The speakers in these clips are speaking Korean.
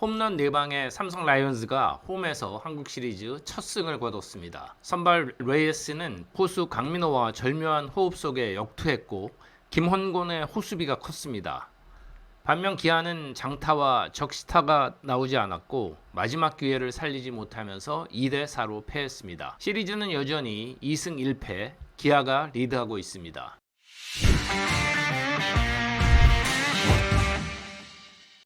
홈런 4방의 삼성 라이온즈가 홈에서 한국 시리즈 첫 승을 거뒀습니다. 선발 레이스는 포수 강민호와 절묘한 호흡 속에 역투했고 김헌곤의 호수비가 컸습니다. 반면 기아는 장타와 적시타가 나오지 않았고 마지막 기회를 살리지 못하면서 2대4로 패했습니다. 시리즈는 여전히 2승 1패, 기아가 리드하고 있습니다.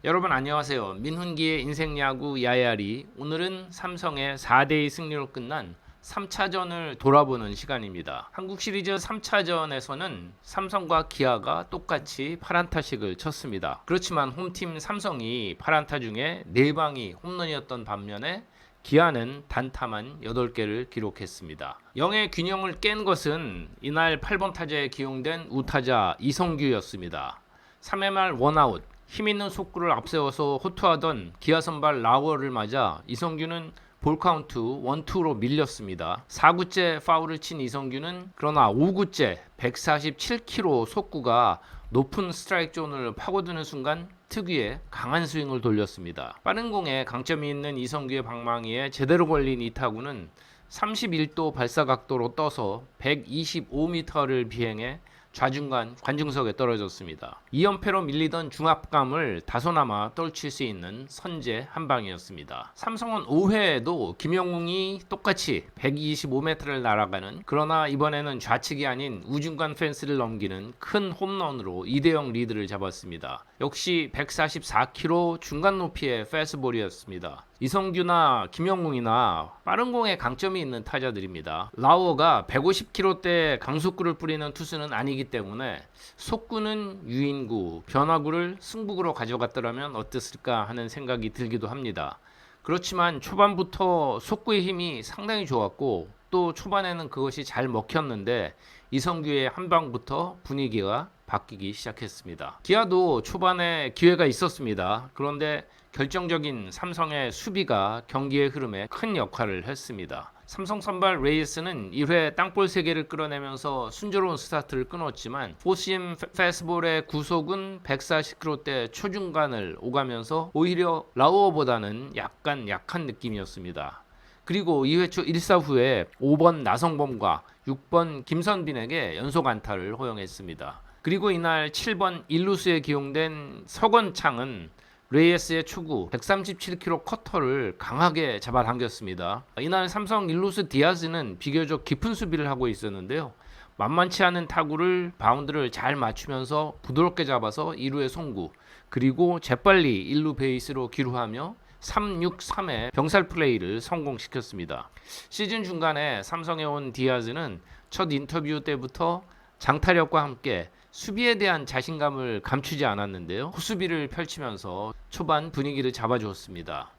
여러분 안녕하세요. 민훈기의 인생야구 야야리. 오늘은 삼성의 4대2 승리로 끝난 3차전을 돌아보는 시간입니다. 한국 시리즈 3차전에서는 삼성과 기아가 똑같이 8안타씩을 쳤습니다. 그렇지만 홈팀 삼성이 8안타 중에 4방이 홈런이었던 반면에 기아는 단타만 8개를 기록했습니다. 영의 균형을 깬 것은 이날 8번 타자에 기용된 우타자 이성규였습니다. 3회 말 원아웃, 힘있는 속구를 앞세워서 호투하던 기아 선발 라우어를 맞아 이성규는 볼카운트 1-2로 밀렸습니다. 4구째 파울을 친 이성규는 그러나 5구째 147km 속구가 높은 스트라이크 존을 파고드는 순간 특유의 강한 스윙을 돌렸습니다. 빠른 공에 강점이 있는 이성규의 방망이에 제대로 걸린 이 타구는 31도 발사 각도로 떠서 125m를 비행해 좌중간 관중석에 떨어졌습니다. 2연패로 밀리던 중압감을 다소나마 떨칠 수 있는 선제 한 방이었습니다. 삼성은 5회에도 김영웅이 똑같이 125m를 날아가는, 그러나 이번에는 좌측이 아닌 우중간 펜스를 넘기는 큰 홈런으로 2대0 리드를 잡았습니다. 역시 144km 중간 높이의 패스트볼이었습니다. 이성규나 김영웅이나 빠른 공에 강점이 있는 타자들입니다. 라우어가 150km대 강속구를 뿌리는 투수는 아니기 때문에 속구는 유인구, 변화구를 승부구로 가져갔더라면 어땠을까 하는 생각이 들기도 합니다. 그렇지만 초반부터 속구의 힘이 상당히 좋았고 또 초반에는 그것이 잘 먹혔는데 이성규의 한 방부터 분위기가 바뀌기 시작했습니다. 기아도 초반에 기회가 있었습니다. 그런데 결정적인 삼성의 수비가 경기의 흐름에 큰 역할을 했습니다. 삼성 선발 레이스는 1회 땅볼 3개를 끌어내면서 순조로운 스타트를 끊었지만 포시임 패스볼의 구속은 140km대 초중간을 오가면서 오히려 라우어보다는 약간 약한 느낌이었습니다. 그리고 2회 초 1사 후에 5번 나성범과 6번 김선빈에게 연속 안타를 허용했습니다. 그리고 이날 7번 1루수에 기용된 서건창은 레이스의 초구 137km 커터를 강하게 잡아당겼습니다. 이날 삼성 1루수 디아즈는 비교적 깊은 수비를 하고 있었는데요. 만만치 않은 타구를 바운드를 잘 맞추면서 부드럽게 잡아서 2루에 송구, 그리고 재빨리 1루 베이스로 기루하며 3-6-3의 병살 플레이를 성공시켰습니다. 시즌 중간에 삼성에 온 디아즈는 첫 인터뷰 때부터 장타력과 함께 수비에 대한 자신감을 감추지 않았는데요. 호수비를 펼치면서 초반 분위기를 잡아주었습니다.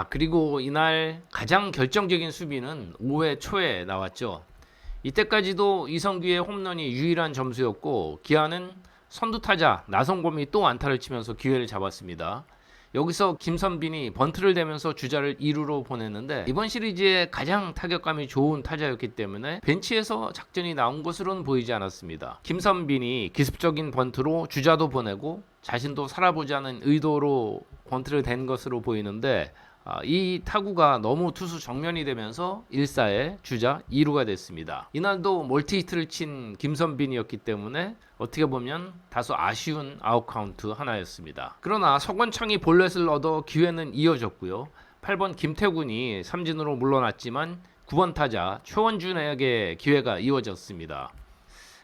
그리고 이날 가장 결정적인 수비는 5회 초에 나왔죠. 이때까지도 이성규의 홈런이 유일한 점수였고 기아는 선두타자 나성범이 또 안타를 치면서 기회를 잡았습니다. 여기서 김선빈이 번트를 대면서 주자를 2루로 보냈는데 이번 시리즈에 가장 타격감이 좋은 타자였기 때문에 벤치에서 작전이 나온 것으로는 보이지 않았습니다. 김선빈이 기습적인 번트로 주자도 보내고 자신도 살아보자는 의도로 번트를 댄 것으로 보이는데 이 타구가 너무 투수 정면이 되면서 1사에 주자 2루가 됐습니다. 이날도 멀티히트를 친 김선빈이었기 때문에 어떻게 보면 다소 아쉬운 아웃카운트 하나였습니다. 그러나 서건창이 볼넷을 얻어 기회는 이어졌고요. 8번 김태군이 삼진으로 물러났지만 9번 타자 최원준에게 기회가 이어졌습니다.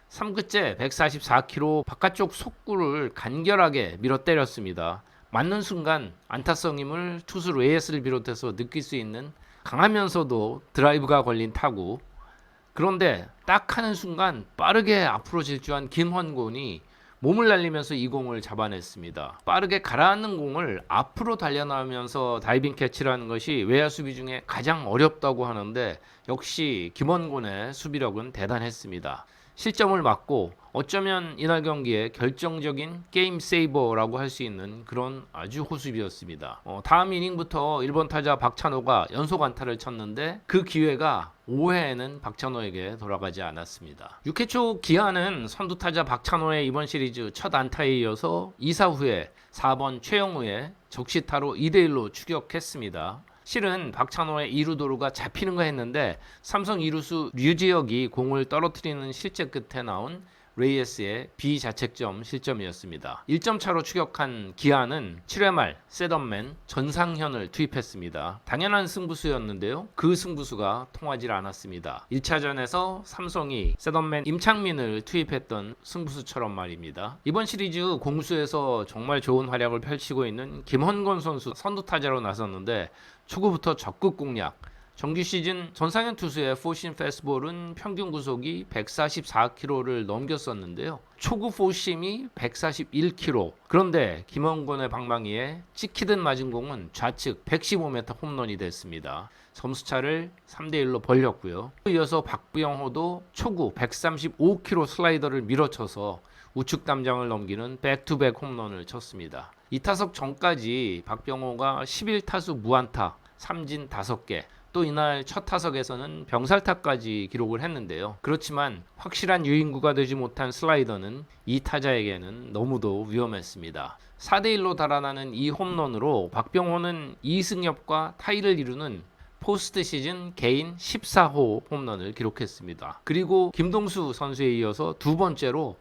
3구째 144km 바깥쪽 속구를 간결하게 밀어 때렸습니다. 맞는 순간 안타성임을 투수 레이스를 비롯해서 느낄 수 있는 강하면서도 드라이브가 걸린 타구. 그런데 딱 하는 순간 빠르게 앞으로 질주한 김헌곤이 몸을 날리면서 이 공을 잡아냈습니다. 빠르게 가라앉는 공을 앞으로 달려나오면서 다이빙 캐치라는 것이 외야 수비 중에 가장 어렵다고 하는데 역시 김헌곤의 수비력은 대단했습니다. 실점을 막고 어쩌면 이날 경기에 결정적인 게임 세이버라고 할 수 있는 그런 아주 호수비였습니다. 다음 이닝부터 1번 타자 박찬호가 연속 안타를 쳤는데 그 기회가 5회에는 박찬호에게 돌아가지 않았습니다. 6회 초 기아는 선두 타자 박찬호의 이번 시리즈 첫 안타에 이어서 2사 후에 4번 최영우의 적시타로 2대1로 추격했습니다. 실은 박찬호의 2루 도루가 잡히는가 했는데 삼성 2루수 류지혁이 공을 떨어뜨리는 실책 끝에 나온 레이에스의 비자책점 실점이었습니다. 1점 차로 추격한 기아는 7회 말 셋업맨 전상현을 투입했습니다. 당연한 승부수였는데요. 그 승부수가 통하지 않았습니다. 1차전에서 삼성이 셋업맨 임창민을 투입했던 승부수처럼 말입니다. 이번 시리즈 공수에서 정말 좋은 활약을 펼치고 있는 김헌건 선수 선두타자로 나섰는데 초구부터 적극 공략, 정규 시즌 전상현 투수의 포심 패스트볼은 평균 구속이 144km를 넘겼었는데요. 초구 포심이 141km. 그런데 김헌곤의 방망이에 찍히듯 맞은 공은 좌측 115m 홈런이 됐습니다. 점수차를 3대1로 벌렸고요. 이어서 박병호도 초구 135km 슬라이더를 밀어쳐서 우측 담장을 넘기는 백투백 홈런을 쳤습니다. 이 타석 전까지 박병호가 11타수 무안타, 삼진 5개, 또 이날 첫 타석에서는 병살타까지 기록을 했는데요. 그렇지만 확실한 유인구가 되지 못한 슬라이더는 이 타자에게는 너무도 위험했습니다. 4대1로 달아나는 이 홈런으로 박병호는 이승엽과 타이를 이루는 포스트 시즌 개인 14호 홈런을 기록했습니다. 그리고 김동수 선수에 이어서 두 번째로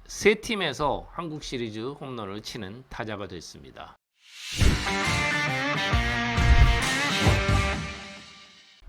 세 팀에서 한국 시리즈 홈런을 치는 타자가 됐습니다.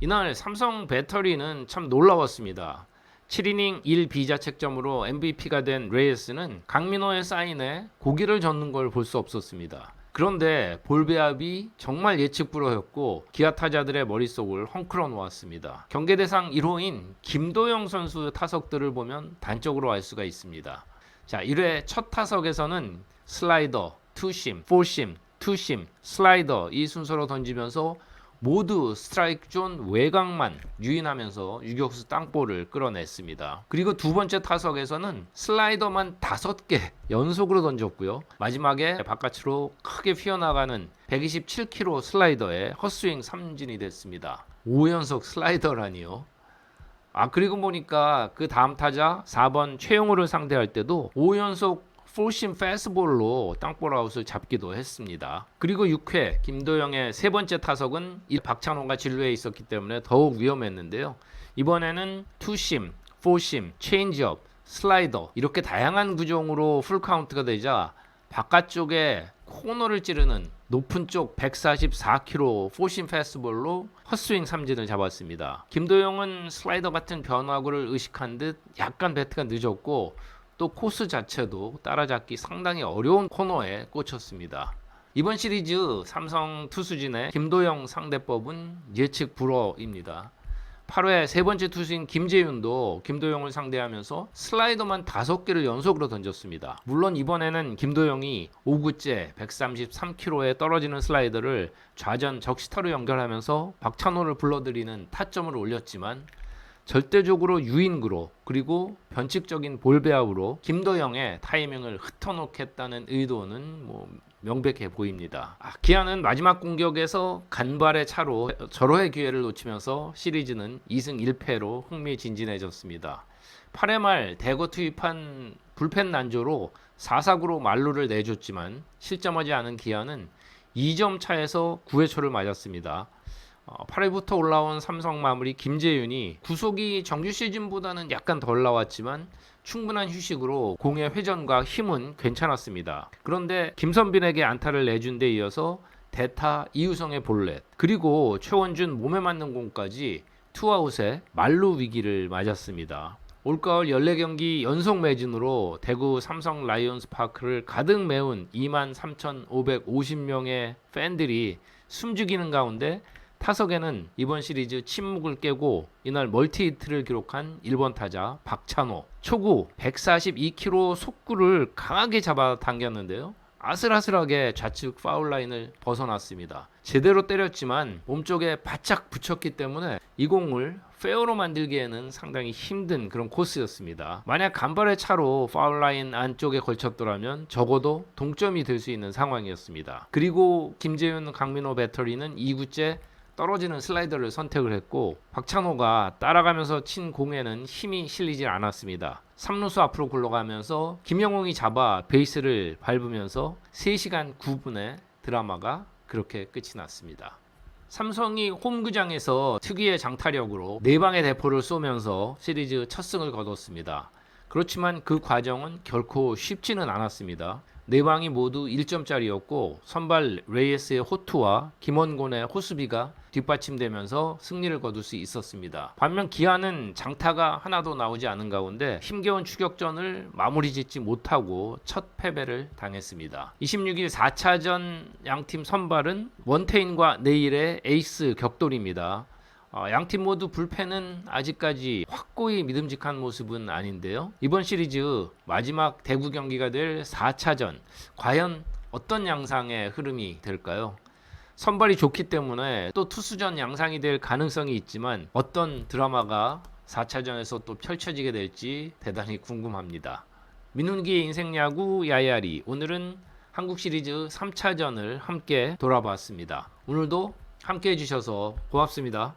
이날 삼성 배터리는 참 놀라웠습니다. 7이닝 1비자책점으로 MVP가 된 레이스는 강민호의 사인에 고개를 젓는 걸 볼 수 없었습니다. 그런데 볼배합이 정말 예측 불허였고 기아 타자들의 머릿속을 헝클어 놓았습니다. 경계대상 1호인 김도영 선수 타석들을 보면 단적으로 알 수가 있습니다. 자, 1회 첫 타석에서는 슬라이더, 투심, 포심, 투심, 슬라이더 이 순서로 던지면서 모두 스트라이크 존 외곽만 유인하면서 유격수 땅볼을 끌어냈습니다. 그리고 두 번째 타석에서는 슬라이더만 5개 연속으로 던졌고요. 마지막에 바깥으로 크게 휘어나가는 127km 슬라이더에 헛스윙 삼진이 됐습니다. 5연속 슬라이더라니요. 그리고 보니까 그 다음 타자 4번 최용우를 상대할 때도 5연속 포심 패스트볼로 땅볼 아웃을 잡기도 했습니다. 그리고 6회 김도영의 세 번째 타석은 이 박찬호가 진루에 있었기 때문에 더욱 위험했는데요. 이번에는 투심, 포심, 체인지업, 슬라이더 이렇게 다양한 구종으로 풀카운트가 되자 바깥쪽에 코너를 찌르는 높은 쪽 144km 포심 패스트볼로 헛스윙 삼진을 잡았습니다. 김도영은 슬라이더 같은 변화구를 의식한 듯 약간 배트가 늦었고 또 코스 자체도 따라잡기 상당히 어려운 코너에 꽂혔습니다. 이번 시리즈 삼성 투수진의 김도영 상대법은 예측 불허입니다. 8회 세 번째 투수인 김재윤도 김도영을 상대하면서 슬라이더만 5개를 연속으로 던졌습니다. 물론 이번에는 김도영이 5구째 133km에 떨어지는 슬라이더를 좌전 적시타로 연결하면서 박찬호를 불러들이는 타점을 올렸지만 절대적으로 유인구로 그리고 변칙적인 볼배합으로 김도영의 타이밍을 흩어놓겠다는 의도는 명백해 보입니다. 기아는 마지막 공격에서 간발의 차로 절호의 기회를 놓치면서 시리즈는 2승 1패로 흥미진진해졌습니다. 8회 말 대거 투입한 불펜 난조로 4사구로 만루를 내줬지만 실점하지 않은 기아는 2점 차에서 9회 초를 맞았습니다. 8회부터 올라온 삼성 마무리 김재윤이 구속이 정규 시즌보다는 약간 덜 나왔지만 충분한 휴식으로 공의 회전과 힘은 괜찮았습니다. 그런데 김선빈에게 안타를 내준 데 이어서 대타 이우성의 볼넷 그리고 최원준 몸에 맞는 공까지 투아웃에 만루 위기를 맞았습니다. 올가을 14경기 연속 매진으로 대구 삼성 라이온스 파크를 가득 메운 23,550명의 팬들이 숨죽이는 가운데 타석에는 이번 시리즈 침묵을 깨고 이날 멀티히트를 기록한 1번 타자 박찬호 초구 142km 속구를 강하게 잡아당겼는데요. 아슬아슬하게 좌측 파울 라인을 벗어났습니다. 제대로 때렸지만 몸쪽에 바짝 붙였기 때문에 이 공을 페어로 만들기에는 상당히 힘든 그런 코스였습니다. 만약 간발의 차로 파울 라인 안쪽에 걸쳤더라면 적어도 동점이 될 수 있는 상황이었습니다. 그리고 김재윤, 강민호 배터리는 2구째 떨어지는 슬라이더를 선택을 했고 박찬호가 따라가면서 친 공에는 힘이 실리지 않았습니다. 3루수 앞으로 굴러가면서 김영웅이 잡아 베이스를 밟으면서 3시간 9분의 드라마가 그렇게 끝이 났습니다. 삼성이 홈구장에서 특유의 장타력으로 4방의 대포를 쏘면서 시리즈 첫 승을 거뒀습니다. 그렇지만 그 과정은 결코 쉽지는 않았습니다. 4방이 모두 1점짜리였고 선발 레이에스의 호투와 김원곤의 호수비가 뒷받침되면서 승리를 거둘 수 있었습니다. 반면 기아는 장타가 하나도 나오지 않은 가운데 힘겨운 추격전을 마무리 짓지 못하고 첫 패배를 당했습니다. 26일 4차전 양팀 선발은 원태인과 내일의 에이스 격돌입니다. 양팀 모두 불펜은 아직까지 확고히 믿음직한 모습은 아닌데요. 이번 시리즈 마지막 대구 경기가 될 4차전 과연 어떤 양상의 흐름이 될까요? 선발이 좋기 때문에 또 투수전 양상이 될 가능성이 있지만 어떤 드라마가 4차전에서 또 펼쳐지게 될지 대단히 궁금합니다. 민훈기의 인생야구 야야리, 오늘은 한국 시리즈 3차전을 함께 돌아봤습니다. 오늘도 함께 해주셔서 고맙습니다.